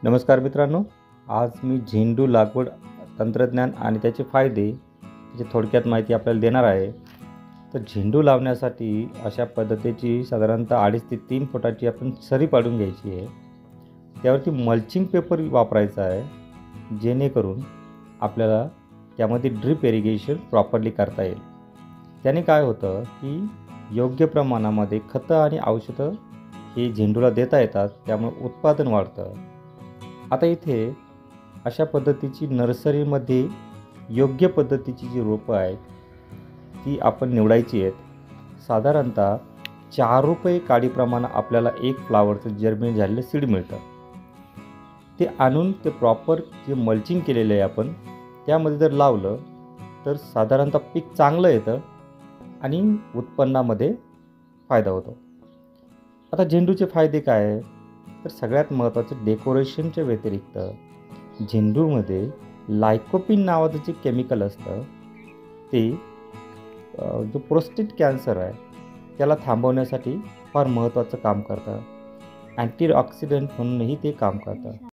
नमस्कार मित्रांनो, आज मी झेंडू लागवड तंत्रज्ञान आणि त्याचे फायदे याची थोडक्यात माहिती आपल्याला देणार आहे. तर झेंडू लावण्यासाठी अशा पद्धतीची साधारणतः 2.5 ते 3 फुटाची आपण सरी पाडून घ्यायची आहे. त्यावरती मल्चिंग पेपर वापरायचा आहे, जेणेकरून आपल्याला त्यामध्ये ड्रिप इरिगेशन प्रॉपरली करता येईल. त्याने काय होतं की योग्य प्रमाणामध्ये खतं आणि औषधं हे झेंडूला देता येतात, त्यामुळे उत्पादन वाढतं. आता इथे अशा पद्धतीची नर्सरीमध्ये योग्य पद्धतीची जी रोपं आहेत ती आपण निवडायची आहेत. साधारणतः ₹4 काडीप्रमाणे आपल्याला एक फ्लावरचं जर्मिनेट झालेलं सीड मिळतं. ते आणून ते प्रॉपर जे मल्चिंग केलेलं आहे आपण त्यामध्ये जर लावलं तर साधारणतः पीक चांगलं येतं आणि उत्पन्नामध्ये फायदा होतो. आता झेंडूचे फायदे काय आहे? तर सगळ्यात महत्त्वाचं डेकोरेशनच्या व्यतिरिक्त झेंडूमध्ये लायकोपिन नावाचं जे केमिकल असतं ते जो प्रोस्टेट कॅन्सर आहे त्याला थांबवण्यासाठी फार महत्त्वाचं काम करतं. अँटीऑक्सिडंट म्हणूनही ते काम करतं.